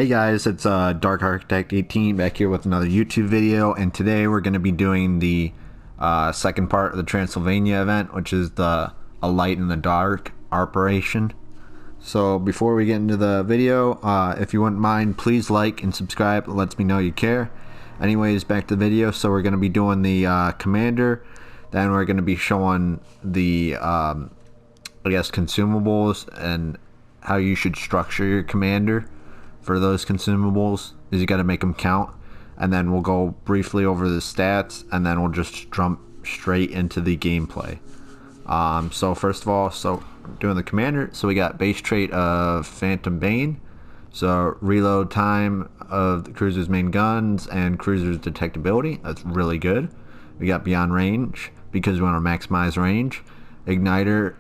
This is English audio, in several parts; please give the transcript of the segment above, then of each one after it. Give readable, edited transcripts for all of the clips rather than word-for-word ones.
Hey guys, it's Dark Architect 18 back here with another YouTube video, and today we're going to be doing the second part of the Transylvania event, which is the A Light in the Dark operation. So before we get into the video, if you wouldn't mind, please like and subscribe. It lets me know you care. Anyways, back to the video. So we're going to be doing the commander, then we're going to be showing the I guess consumables and how you should structure your commander for those consumables. Is you got to make them count, and then we'll go briefly over the stats, and then we'll just jump straight into the gameplay. So first of all, doing the commander, so we got base trait of Phantom Bane, so reload time of the cruiser's main guns and cruiser's detectability. That's really good. We got beyond range because we want to maximize range. Igniter,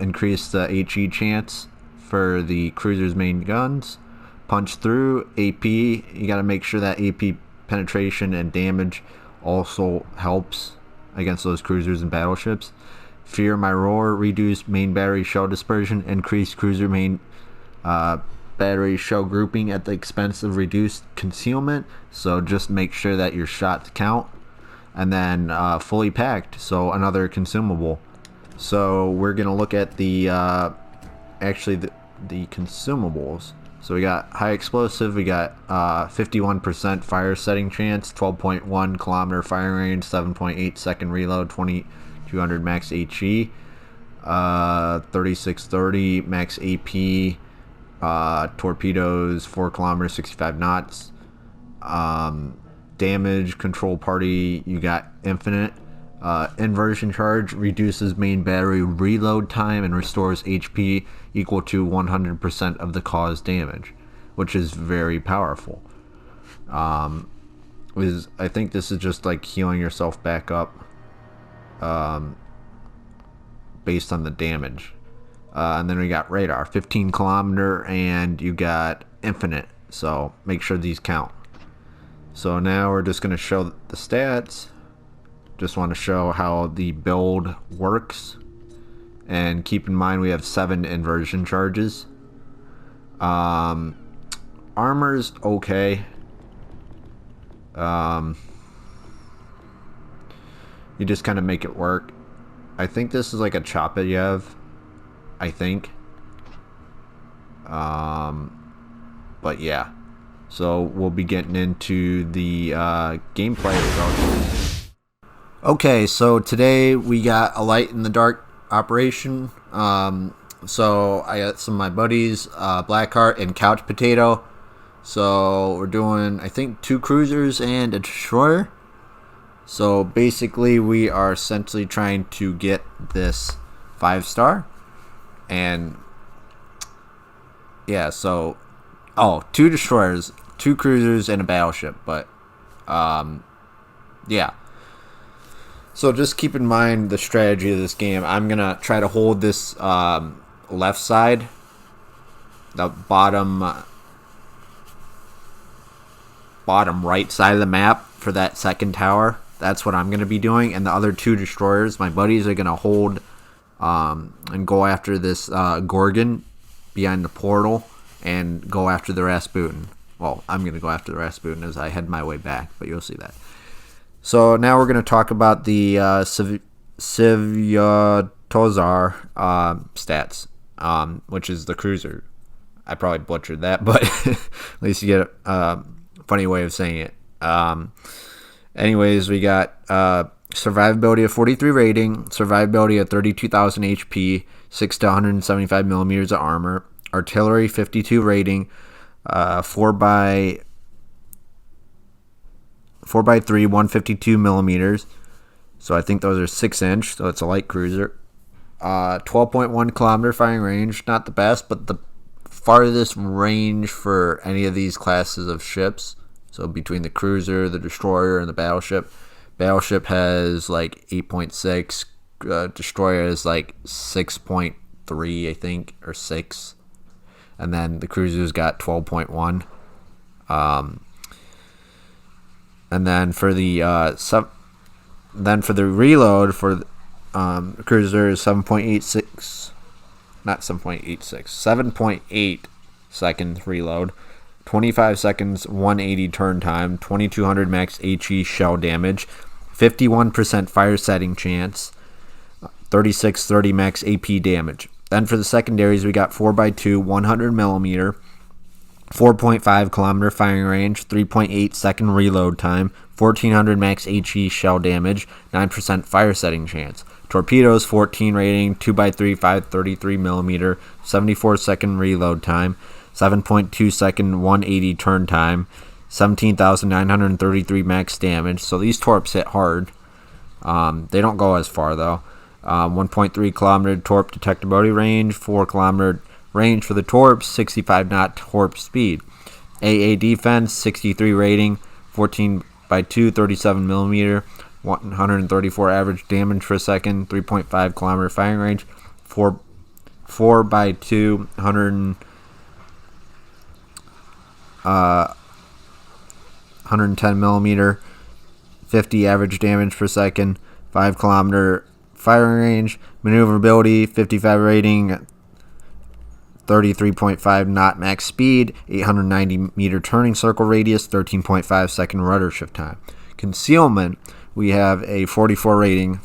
increase the HE chance for the cruiser's main guns. Punch through AP, you got to make sure that AP penetration and damage also helps against those cruisers and battleships. Fear My Roar, reduce main battery shell dispersion, increase cruiser main battery shell grouping at the expense of reduced concealment. So just make sure that your shots count. And then fully packed, so another consumable. So we're gonna look at the the consumables. So we got high explosive, we got 51% fire setting chance, 12.1 kilometer firing range, 7.8 second reload, 2200 max HE, 3630 max AP, torpedoes 4 kilometers, 65 knots. Damage control party, you got infinite. Inversion charge reduces main battery reload time and restores HP equal to 100% of the caused damage, which is very powerful. I think this is just like healing yourself back up based on the damage. And then we got radar, 15 kilometer, and you got infinite, so make sure these count. So now we're just going to show the stats. Just want to show how the build works, and keep in mind we have 7 inversion charges. Armor's okay. You just kind of make it work. I think this is like a Chapayev, I think. But yeah, so we'll be getting into the gameplay. Okay, so today we got a light in the dark operation. So I got some of my buddies, Blackheart and Couch Potato. So we're doing, I think, 2 cruisers and a destroyer. So basically we are essentially trying to get this 5-star. And yeah, so 2 destroyers, 2 cruisers, and a battleship. But yeah. So just keep in mind the strategy of this game. I'm going to try to hold this left side, the bottom right side of the map for that second tower. That's what I'm going to be doing. And the other 2 destroyers, my buddies are going to hold and go after this Gorgon behind the portal and go after the Rasputin. Well, I'm going to go after the Rasputin as I head my way back, but you'll see that. So now we're going to talk about the Svyatozar stats, which is the cruiser. I probably butchered that, but at least you get a funny way of saying it. Anyways, we got survivability of 43 rating, survivability of 32,000 HP, 6 to 175 millimeters of armor, artillery 52 rating, 4x3, 152 millimeters. So I think those are 6-inch, so it's a light cruiser. 12.1 kilometer firing range, not the best, but the farthest range for any of these classes of ships. So between the cruiser, the destroyer, and the battleship. Battleship has like 8.6. Destroyer is like 6.3, I think, or 6. And then the cruiser's got 12.1. And then for the reload for cruiser is 7.86, not 7.86, 7.8 seconds reload. 25 seconds, 180 turn time, 2200 max HE shell damage, 51% fire setting chance, 3630 max AP damage. Then for the secondaries, we got 4x2, 100 millimeter, 4.5 kilometer firing range, 3.8 second reload time, 1400 max HE shell damage, 9% fire setting chance. Torpedoes, 14 rating, 2x3, 533 millimeter, 74 second reload time, 7.2 second 180 turn time, 17,933 max damage. So these torps hit hard. They don't go as far though. 1.3 kilometer torp detectability range, 4 kilometer range for the torps, 65 knot torp speed. AA defense, 63 rating, 14x2, 37 millimeter, 134 average damage per second, 3.5 kilometer firing range, 4x2, 110 millimeter, 50 average damage per second, 5 kilometer firing range, maneuverability, 55 rating, 33.5 knot max speed, 890 meter turning circle radius, 13.5 second rudder shift time. Concealment, we have a 44 rating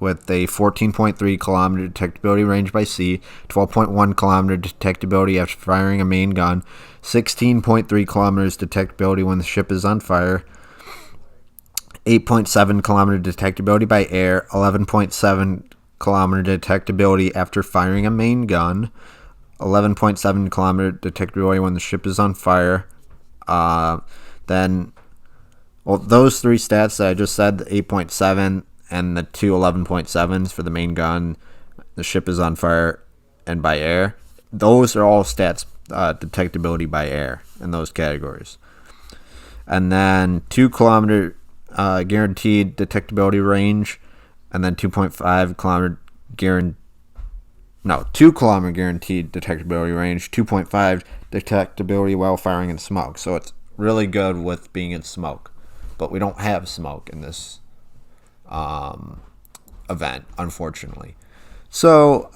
with a 14.3 kilometer detectability range by sea, 12.1 kilometer detectability after firing a main gun, 16.3 kilometers detectability when the ship is on fire, 8.7 kilometer detectability by air, 11.7 kilometer detectability after firing a main gun, 11.7 kilometer detectability when the ship is on fire. Then, well, those three stats that I just said, the 8.7 and the two 11.7s for the main gun, the ship is on fire, and by air, those are all stats, detectability by air in those categories. And then 2 kilometer guaranteed detectability range, and then 2.5 kilometer 2 kilometer guaranteed detectability range, 2.5 detectability while firing in smoke. So it's really good with being in smoke, but we don't have smoke in this event, unfortunately. So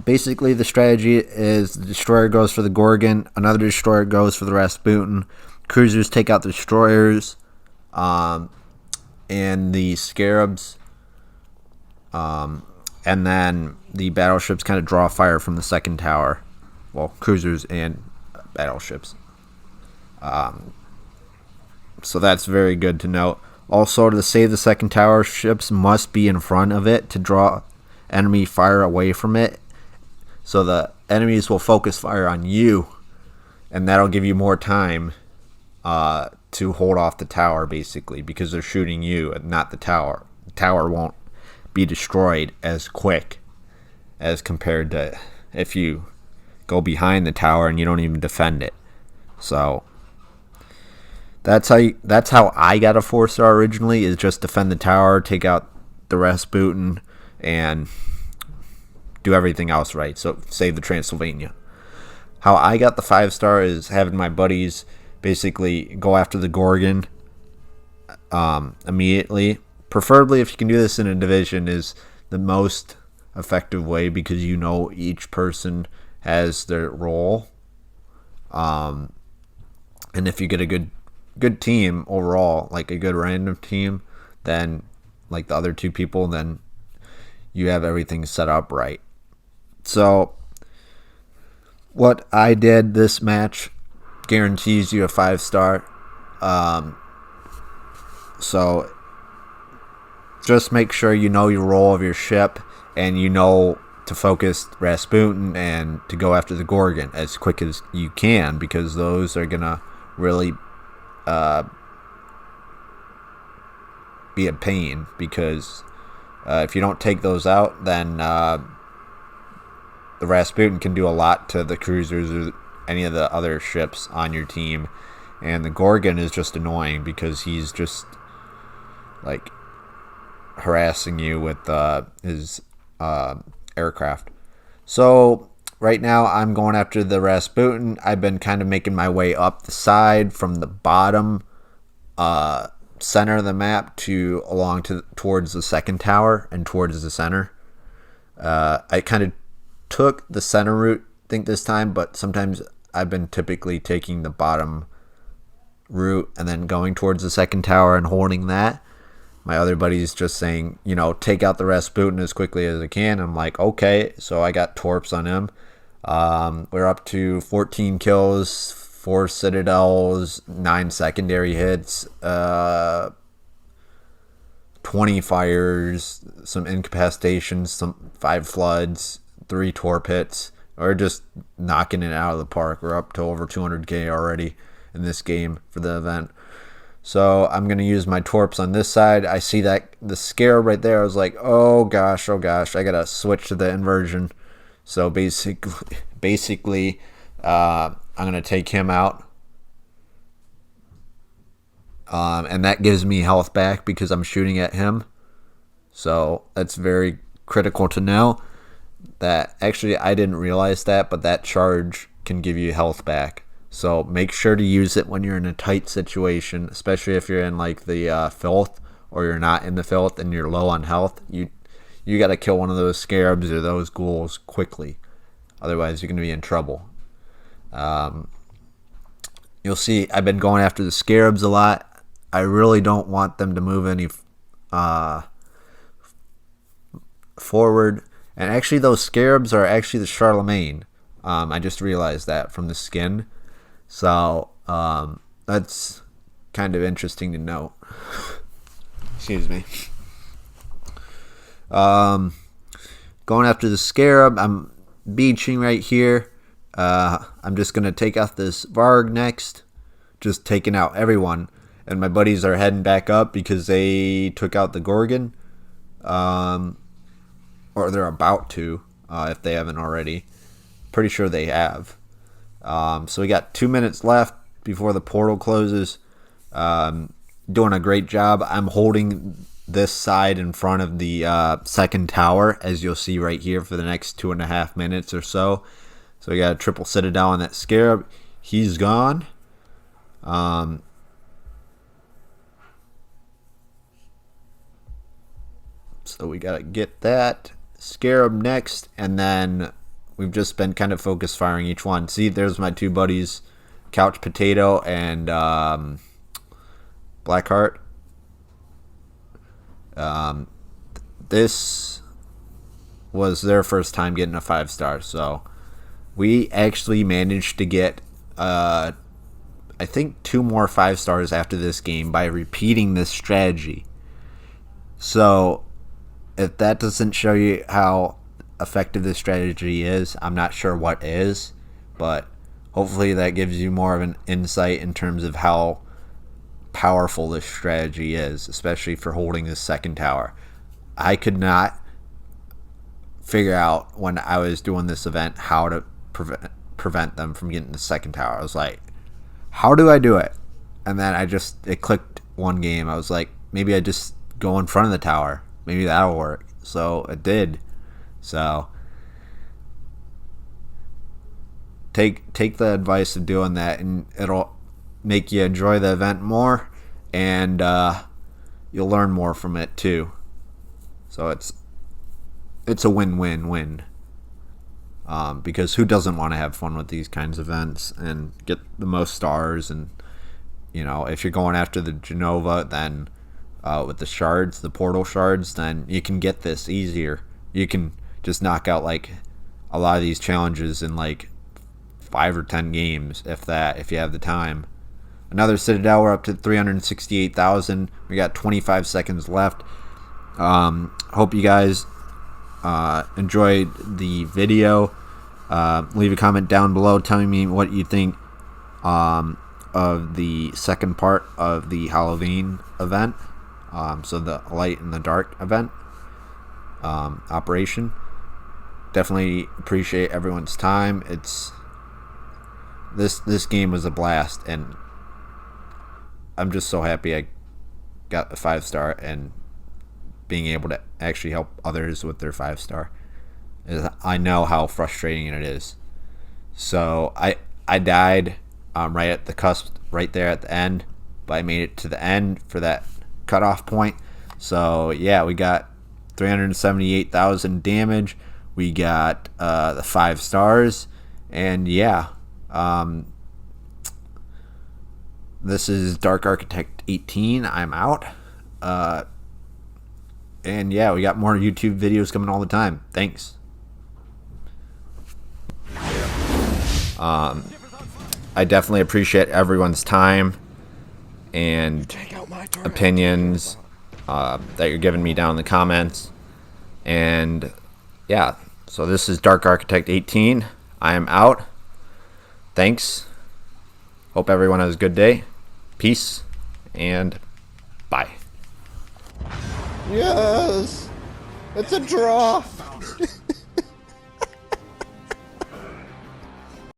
basically the strategy is the destroyer goes for the Gorgon, another destroyer goes for the Rasputin, cruisers take out the destroyers, and the Scarabs, and then the battleships kind of draw fire from the second tower. Well, cruisers and battleships. So that's very good to note. Also, to save the second tower, ships must be in front of it to draw enemy fire away from it. So the enemies will focus fire on you, and that'll give you more time to hold off the tower, basically, because they're shooting you and not the tower. The tower won't be destroyed as quick as compared to if you go behind the tower and you don't even defend it. So that's how I got a 4-star originally, is just defend the tower, take out the Rasputin, and do everything else right. So save the Transylvania. How I got the 5-star is having my buddies basically go after the Gorgon immediately. Preferably, if you can do this in a division, is the most effective way, because you know each person has their role. And if you get a good team overall, like a good random team, then like the other two people, then you have everything set up right. So what I did this match guarantees you a 5-star. So just make sure you know your role of your ship, and you know to focus Rasputin and to go after the Gorgon as quick as you can, because those are gonna really be a pain, because if you don't take those out, then the Rasputin can do a lot to the cruisers or any of the other ships on your team, and the Gorgon is just annoying because he's just like harassing you with his aircraft. So right now I'm going after the Rasputin. I've been kind of making my way up the side from the bottom center of the map towards the second tower and towards the center. I kind of took the center route, I think, this time, but sometimes I've been typically taking the bottom route and then going towards the second tower and holding that. My other buddy's just saying, take out the Rasputin as quickly as I can. I'm like, okay. So I got torps on him. We're up to 14 kills, 4 citadels, 9 secondary hits, 20 fires, some incapacitations, 5 floods, 3 torp hits. We're just knocking it out of the park. We're up to over 200k already in this game for the event. So I'm going to use my torps on this side. I see that the Scarab right there. I was like, oh gosh, I got to switch to the inversion. So basically, I'm going to take him out. And that gives me health back because I'm shooting at him. So that's very critical to know. That actually, I didn't realize that, but that charge can give you health back. So make sure to use it when you're in a tight situation, especially if you're in like the filth or you're not in the filth and you're low on health. You got to kill one of those Scarabs or those ghouls quickly. Otherwise, you're going to be in trouble. You'll see I've been going after the Scarabs a lot. I really don't want them to move any forward. And actually, those Scarabs are actually the Charlemagne. I just realized that from the skin. So that's kind of interesting to note. Excuse me. Going after the Scarab, I'm beaching right here. I'm just going to take out this Varg next. Just taking out everyone. And my buddies are heading back up because they took out the Gorgon. Or they're about to, if they haven't already. Pretty sure they have. So we got 2 minutes left before the portal closes. Doing a great job. I'm holding this side in front of the second tower, as you'll see right here, for the next 2.5 minutes or so. So we got a triple citadel on that Scarab. He's gone. So we got to get that Scarab next, and then we've just been kind of focus firing each one. See, there's my 2 buddies, Couch Potato and Blackheart. This was their first time getting a 5-star, so we actually managed to get I think 2 more 5-stars after this game by repeating this strategy. So if that doesn't show you how effective this strategy is, I'm not sure what is, but hopefully that gives you more of an insight in terms of how powerful this strategy is, especially for holding this second tower. I could not figure out when I was doing this event how to prevent them from getting the second tower. I was like, how do I do it? And then it clicked one game. I was like, maybe I just go in front of the tower. Maybe that'll work. So it did. So take the advice of doing that, and it'll make you enjoy the event more, and you'll learn more from it too. So it's a win-win-win. Because who doesn't want to have fun with these kinds of events and get the most stars? And if you're going after the Genova, then with the shards, the portal shards, then you can get this easier. You can just knock out like a lot of these challenges in like 5 or 10 games, if you have the time. Another Citadel, we're up to 368,000. We got 25 seconds left. Hope you guys enjoyed the video. Leave a comment down below telling me what you think of the second part of the Halloween event. So the light and the dark event operation. Definitely appreciate everyone's time. This game was a blast, and I'm just so happy I got a 5-star and being able to actually help others with their 5-star. I know how frustrating it is. So I died right at the cusp, right there at the end, but I made it to the end for that cutoff point. So yeah, we got 378,000 damage. We got the 5 stars, and yeah, This is Dark Architect 18. I'm out. And yeah, we got more YouTube videos coming all the time. Thanks. I definitely appreciate everyone's time and opinions that you're giving me down in the comments. And yeah, so this is Dark Architect 18. I am out. Thanks. Hope everyone has a good day. Peace and bye. Yes! It's a draw!